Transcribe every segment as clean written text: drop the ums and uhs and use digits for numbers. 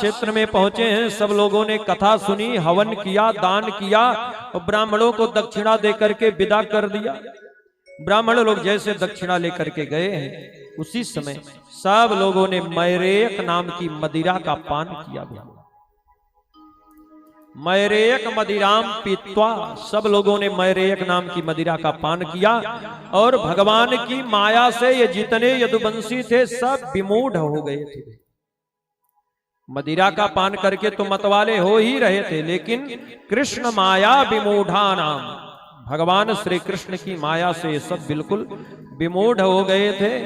क्षेत्र में पहुंचे हैं। सब लोगों ने कथा सुनी, हवन किया, दान किया और ब्राह्मणों को दक्षिणा देकर के विदा कर दिया। ब्राह्मण लोग जैसे दक्षिणा लेकर के गए हैं, उसी समय सब लोगों ने मैरेयक नाम की मदिरा का पान किया। मैरेयक मदिराम पीत्वा, सब लोगों ने मैरेयक नाम की मदिरा का पान किया और भगवान की माया से ये जितने यदुवंशी थे सब विमूढ़ हो गए थे। मदिरा का पान करके तो मतवाले हो ही रहे थे, लेकिन कृष्ण माया विमूढ़ा नाम, भगवान श्री कृष्ण की माया से सब बिल्कुल विमूढ़ हो गए थे।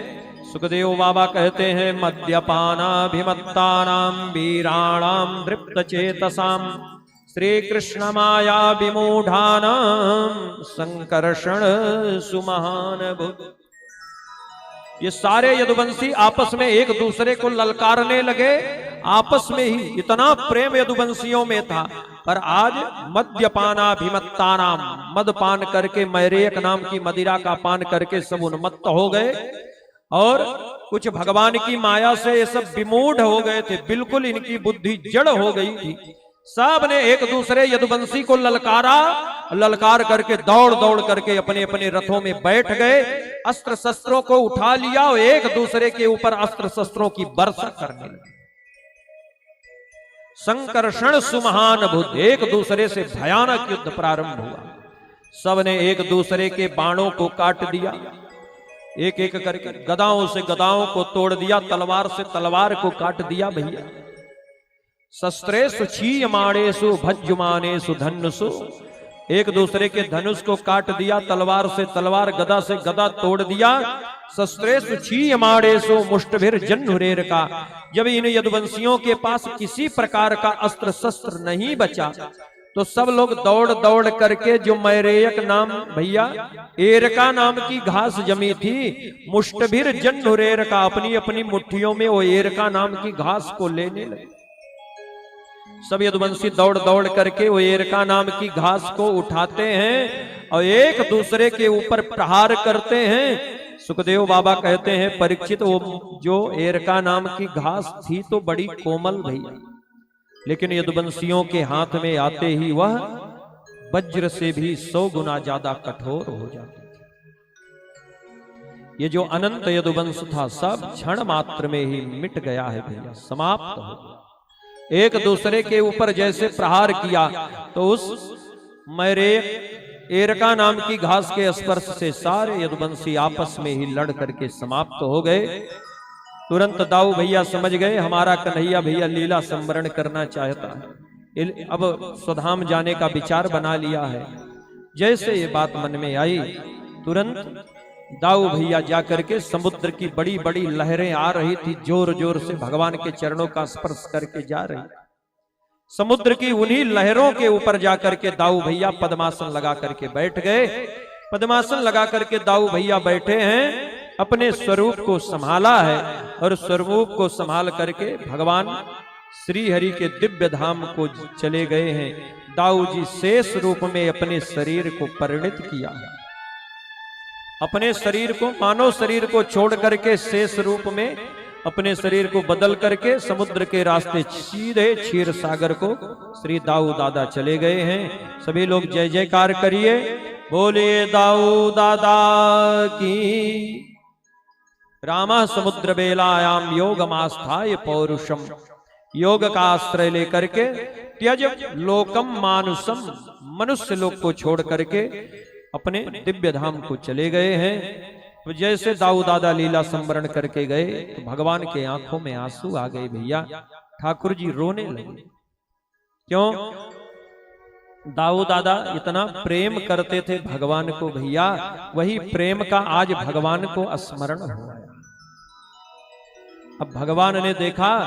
सुखदेव बाबा कहते हैं, मद्यपानाभिमत्तानाम वीराणाम दृप्त चेतसाम श्री कृष्ण माया विमूढ़ानाम संकर्षण सुमहान भुज। ये सारे यदुवंशी आपस में एक दूसरे को ललकारने लगे, आपस में ही इतना प्रेम यदुवंशियों में था। पर आज मद्यपानाभिमत्तानाम, मद पान करके, मैरेयक नाम की मदिरा का पान करके सब उन्मत्त हो गए और कुछ भगवान की माया से ये सब विमूढ़ हो गए थे, बिल्कुल इनकी बुद्धि जड़ हो गई थी। सब ने एक दूसरे यदुवंशी को ललकारा, ललकार करके दौड़ दौड़ करके अपने अपने रथों में बैठ गए, अस्त्र शस्त्रों को उठा लिया और एक दूसरे के ऊपर अस्त्र शस्त्रों की वर्षा करने लगे। संकर्षण सुमहान भुज, एक दूसरे से भयानक युद्ध प्रारंभ हुआ। सब ने एक दूसरे के बाणों को काट दिया, एक एक करके गदाओं से गदाओं को तोड़ दिया, तलवार से तलवार को काट दिया। भैया शस्त्रेषु क्षीयमाणेषु भज्यमानेषु धनुषु, एक दूसरे के धनुष को काट दिया, तलवार से तलवार, गदा से गदा तोड़ दिया। शस्त्रेषु क्षीयमाणेषु मुष्टभिर जह्नुरेर का, जब इन यदुवंशियों के पास किसी प्रकार का अस्त्र शस्त्र नहीं बचा तो सब लोग दौड़ दौड़ करके, जो मैरेयक नाम, भैया एरका नाम की घास जमी थी, मुष्टभिर जह्नुरेर का, अपनी अपनी मुट्ठियों में वो एरका नाम की घास को लेने लगे। सब यदुवंशी दौड़ दौड़ करके वो एरका नाम की घास को उठाते हैं और एक दूसरे के ऊपर प्रहार करते हैं। सुखदेव बाबा कहते हैं, परीक्षित, वो जो एरका नाम की घास थी तो बड़ी कोमल भैया, लेकिन यदुवंशियों के हाथ में आते ही वह वज्र से भी 100 गुना ज्यादा कठोर हो जाती थी। ये जो अनंत यदुवंश था सब क्षण मात्र में ही मिट गया है भैया, समाप्त हो गया। एक दूसरे के ऊपर जैसे प्रहार किया तो उस मैरेयक एरका नाम की घास के स्पर्श से सारे यदुवंशी आपस में ही लड़ करके समाप्त हो गए। तुरंत दाऊ भैया समझ गए, हमारा कन्हैया भैया लीला संवरण करना चाहता है, अब स्वधाम जाने का विचार बना लिया है। जैसे ये बात मन में आई, तुरंत दाऊ भैया जाकर के, समुद्र की बड़ी बड़ी लहरें आ रही थी, जोर जोर से भगवान के चरणों का स्पर्श करके जा रही। समुद्र की उन्हीं लहरों के ऊपर जाकर के दाऊ भैया पद्मासन लगा करके बैठ गए। पद्मासन लगा करके दाऊ भैया बैठे हैं, अपने स्वरूप को संभाला है और स्वरूप को संभाल करके भगवान श्री हरि के दिव्य धाम को चले गए हैं। दाऊ जी शेष रूप में अपने शरीर को परिणित किया है, अपने शरीर को, मानव शरीर को छोड़ करके शेष रूप में अपने शरीर को बदल करके समुद्र के रास्ते सीधे क्षीर सागर को श्री दाऊ दादा चले गए हैं। सभी लोग जय जयकार करिए, बोलिए दाऊ दादा की। रामा समुद्र बेलायाम योगमास्थाय पौरुषम, योग का आश्रय लेकर के त्यज लोकम मानुषम, मनुष्य लोक को छोड़ करके अपने दिव्य धाम को चले गए हैं। तो जैसे दाऊ दादा लीला संवरण करके गए तो भगवान के आंखों में आंसू आ गए भैया, ठाकुर जी रोने लगे। क्यों? दाऊ दादा इतना प्रेम करते थे भगवान को भैया, वही प्रेम का आज भगवान को स्मरण हुआ। अब भगवान ने देखा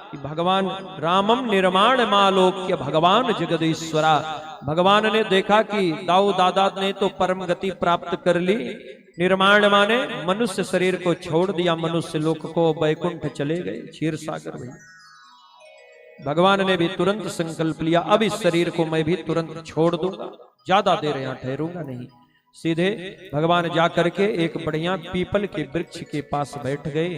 कि भगवान रामम निर्माण मालोक्य भगवान जगदीश्वरा, भगवान ने देखा कि दाऊ दादा ने तो परम गति प्राप्त कर ली, निर्माण माने मनुष्य शरीर को छोड़ दिया, मनुष्य लोक को बैकुंठ चले गए, क्षीर सागर में। भगवान ने भी तुरंत संकल्प लिया, अब इस शरीर को मैं भी तुरंत छोड़ दूंगा, ज्यादा देर यहां ठहरूंगा नहीं। सीधे भगवान जाकर के एक बढ़िया पीपल के वृक्ष के पास बैठ गए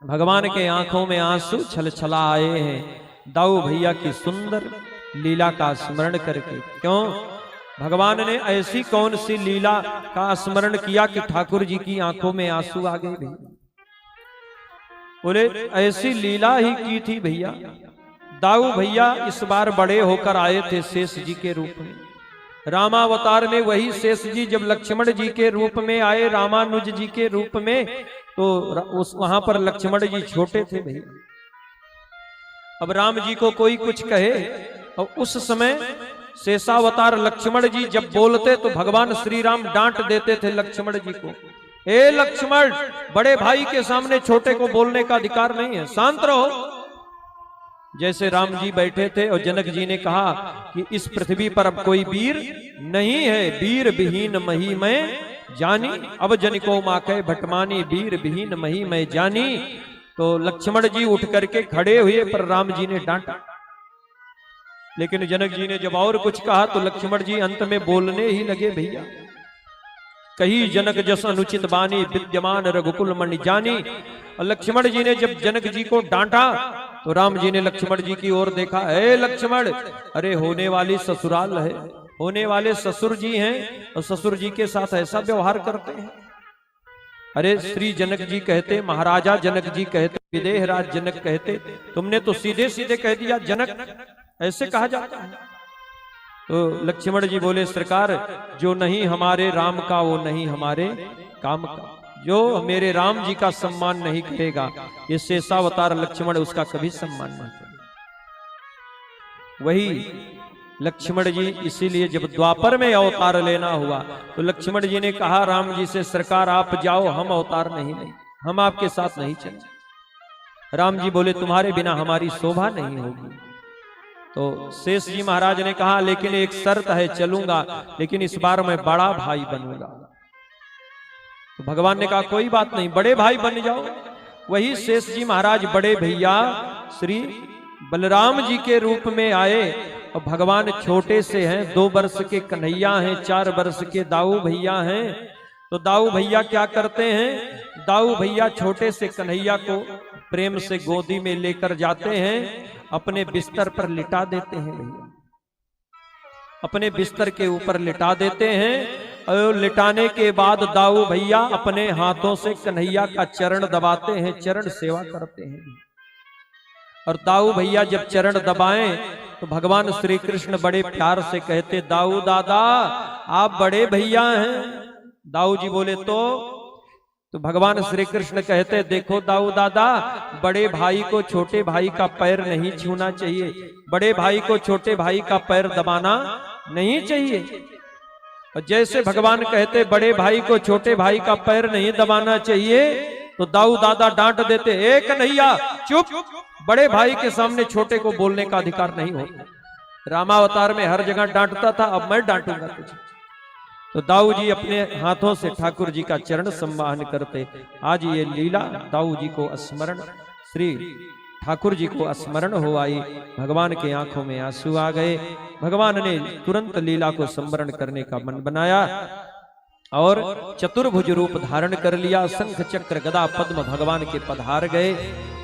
भगवान के आंखों में आंसू छलछला आए हैं दाऊ भैया की सुंदर लीला का स्मरण करके। क्यों? भगवान ने ऐसी कौन सी लीला का स्मरण किया कि ठाकुर जी की आंखों में आंसू आ गए भैया? बोले ऐसी लीला ही की थी भैया। दाऊ भैया इस बार बड़े होकर आए थे शेष जी के रूप में। रामावतार में वही शेष जी जब लक्ष्मण जी के रूप में आए, रामानुज जी के रूप में, तो उस वहां पर लक्ष्मण जी छोटे थे भैया। अब राम जी को कोई कुछ कहे और उस समय शेषावतार लक्ष्मण जी जब बोलते तो भगवान श्री राम डांट देते थे लक्ष्मण जी को, ए लक्ष्मण, बड़े भाई के सामने छोटे को बोलने का अधिकार नहीं है, शांत रहो। जैसे राम जी बैठे थे और जनक जी ने कहा कि इस पृथ्वी पर अब कोई वीर नहीं है, वीर विहीन मही मैं जानी, अब जनिको माके भटमानी, वीर विहीन मही मैं जानी। तो लक्ष्मण जी उठ करके खड़े हुए पर राम जी ने डांटा। लेकिन जनक जी ने जब और कुछ कहा तो लक्ष्मण जी अंत में बोलने ही लगे भैया, कही जनक जस अनुचित बानी, विद्यमान रघुकुल मणि जानी। और लक्ष्मण जी ने जब जनक जी को डांटा तो राम जी ने लक्ष्मण जी की ओर देखा, ए लक्ष्मण, अरे होने वाली ससुराल है, होने वाले ससुर जी हैं और ससुर जी के साथ ऐसा व्यवहार करते हैं। अरे श्री जनक जी कहते, महाराजा जनक जी कहते, विदेह राज जनक कहते, तुमने तो सीधे सीधे कह दिया जनक, ऐसे कहा जाता है। तो लक्ष्मण जी बोले, सरकार, जो नहीं हमारे राम का वो नहीं हमारे काम का। जो मेरे राम जी का सम्मान नहीं करेगा, ये शेषावतार लक्ष्मण उसका कभी सम्मान नहीं करेगा। वही लक्ष्मण जी इसीलिए जब द्वापर में अवतार लेना हुआ तो लक्ष्मण जी ने कहा राम जी से, सरकार आप जाओ, हम अवतार नहीं लेंगे, हम आपके साथ नहीं चलेंगे। राम जी बोले, तुम्हारे बिना हमारी शोभा नहीं होगी। तो शेष जी महाराज ने कहा, लेकिन एक शर्त है, चलूंगा, लेकिन इस बार मैं बड़ा भाई बनूंगा। तो भगवान ने कहा, कोई बात नहीं, बड़े भाई बन जाओ। वही शेष जी महाराज बड़े भैया श्री बलराम जी के रूप में आए और भगवान छोटे से हैं, 2 वर्ष के कन्हैया हैं, 4 वर्ष के दाऊ भैया हैं। तो दाऊ भैया क्या करते हैं, दाऊ भैया छोटे से कन्हैया को प्रेम से गोदी में लेकर जाते हैं, अपने बिस्तर पर लिटा देते हैं भैया, अपने बिस्तर के ऊपर लिटा देते हैं। और लिटाने के बाद दाऊ भैया अपने हाथों से कन्हैया का चरण दबाते हैं, चरण सेवा करते हैं। और दाऊ भैया जब चरण दबाएं तो भगवान श्री कृष्ण बड़े प्यार से कहते, दाऊ दादा आप बड़े भैया हैं। दाऊ जी बोले तो भगवान श्री कृष्ण कहते, देखो दाऊ दादा, बड़े भाई को छोटे भाई का पैर नहीं छूना चाहिए, बड़े भाई को छोटे भाई का पैर दबाना नहीं चाहिए। और जैसे भगवान कहते बड़े भाई को छोटे भाई का पैर नहीं दबाना चाहिए, तो दाऊ दादा डांट देते, ए कन्हैया चुप, बड़े भाई के सामने छोटे को बोलने का अधिकार नहीं होता। रामावतार में हर जगह डांटता था, अब मैं डांटूंगा तुझे। तो दाऊ जी अपने हाथों से ठाकुर जी का चरण संवाहन करते। आज ये लीला दाऊ जी को स्मरण, श्री ठाकुर जी को स्मरण हो आई, भगवान के आंखों में आंसू आ गए। भगवान ने तुरंत लीला को स्मरण करने का मन बनाया और चतुर्भुज रूप धारण कर लिया। शंख चक्र गदा पद्म भगवान के पधार गए।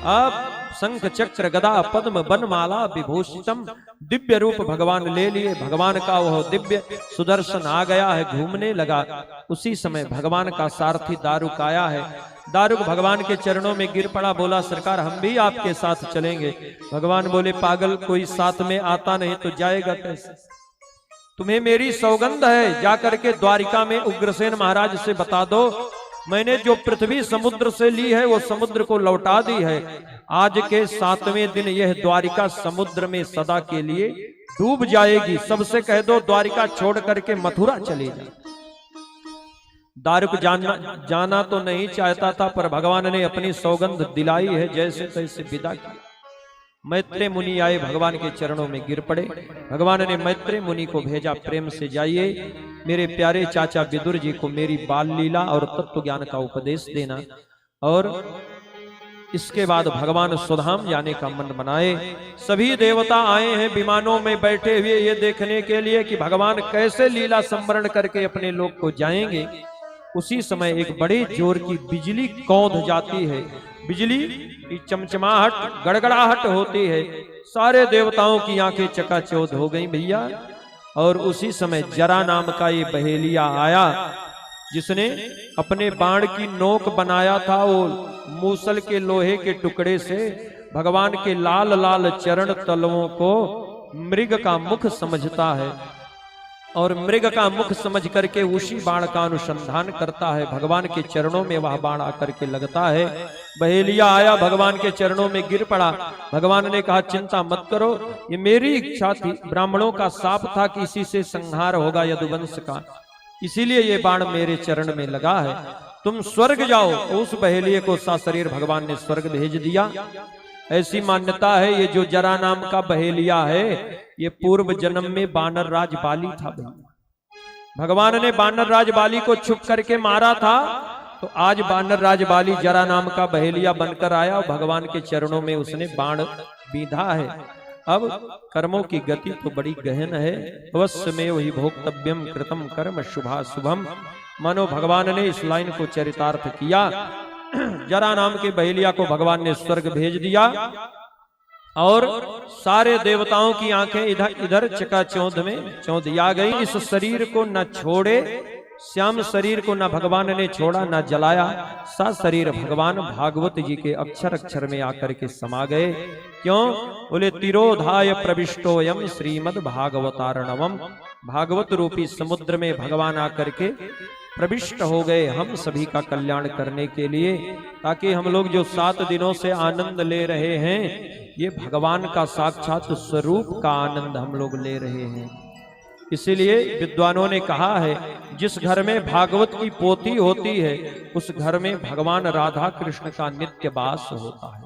अब शंख चक्र गदा पद्म बनमाला विभूषितम, दिव्य रूप भगवान ले लिए। भगवान का वह दिव्य सुदर्शन आ गया है, घूमने लगा। उसी समय भगवान का सारथी दारुक आया है। दारुक भगवान के चरणों में गिर पड़ा, बोला सरकार हम भी आपके साथ चलेंगे। भगवान बोले, पागल, कोई साथ में आता नहीं तो जाएगा कैसे? तुम्हें मेरी सौगंध है, जाकर के द्वारिका में उग्रसेन महाराज से बता दो, मैंने जो पृथ्वी समुद्र से ली है वो समुद्र को लौटा दी है। आज के 7वें दिन यह द्वारिका समुद्र में सदा के लिए डूब जाएगी। सबसे कह दो द्वारिका छोड़ करके मथुरा चले जाए। दारुक जाना तो नहीं चाहता था, पर भगवान ने अपनी सौगंध दिलाई है, जैसे तैसे विदा किया। मैत्रेय मुनि आए, भगवान के चरणों में गिर पड़े। भगवान ने मैत्रेय मुनि को भेजा, प्रेम से जाइए, मेरे प्यारे चाचा विदुर जी को मेरी बाल लीला और तत्व ज्ञान का उपदेश देना। और इसके बाद भगवान सुधाम जाने का मन बनाए। सभी देवता आए हैं विमानों में बैठे हुए, ये देखने के लिए कि भगवान कैसे लीला संवरण करके अपने लोक को जाएंगे। उसी समय एक बड़े जोर की बिजली कौंध जाती है। बिजली की चमचमाहट गड़गड़ाहट होती है, सारे देवताओं की आंखें चकाचौंध हो गई भैया। और उसी समय जरा नाम का ये बहेलिया आया, जिसने अपने बाण की नोक बनाया था वो मूसल के लोहे के टुकड़े से भगवान के लाल लाल चरण तलवों को मृग का मुख समझता है, और मृग का मुख समझ करके उसी बाण का अनुसंधान करता है। भगवान के चरणों में वह बाण आकर के लगता है। बहेलिया आया, भगवान के चरणों में गिर पड़ा। भगवान ने कहा चिंता मत करो, ये मेरी इच्छा थी, ब्राह्मणों का शाप था कि इसी से संहार होगा यदुवंश का, इसीलिए ये बाण मेरे चरण में लगा है। तुम स्वर्ग जाओ। उस बहेलिये को सशरीर भगवान ने स्वर्ग भेज दिया। ऐसी मान्यता है ये जो जरा नाम का बहेलिया है, ये पूर्व जन्म में बानर राज बाली था। भगवान ने बानर राज बाली को छुप करके मारा था, तो आज बानर राज बाली जरा नाम का बहेलिया बनकर आया और भगवान के चरणों में उसने बाण बीधा है। अब कर्मों की गति तो बड़ी गहन है। अवश्य में वही भोक्तव्यम कृतम कर्म शुभा शुभम। मानो भगवान ने इस लाइन को चरितार्थ किया। जरा नाम के बहेलिया को भगवान ने स्वर्ग भेज दिया और सारे देवताओं की आंखें इधर इधर चकाचौंध में चौंधिया गई। इस शरीर को न छोड़े, श्याम शरीर को न भगवान ने छोड़ा न जलाया। सा शरीर भगवान भागवत जी के अक्षर अक्षर में आकर के समा गए। क्यों? बोले तिरोधाय प्रविष्टोयम श्रीमद् भागवतार्णवम। भागवत रूपी समुद्र में भगवान आकर के प्रविष्ट हो गए हम सभी का कल्याण करने के लिए, ताकि हम लोग जो 7 दिनों से आनंद ले रहे हैं, ये भगवान का साक्षात स्वरूप का आनंद हम लोग ले रहे हैं। इसीलिए विद्वानों ने कहा है, जिस घर में भागवत की पोथी होती है उस घर में भगवान राधा कृष्ण का नित्य वास होता है।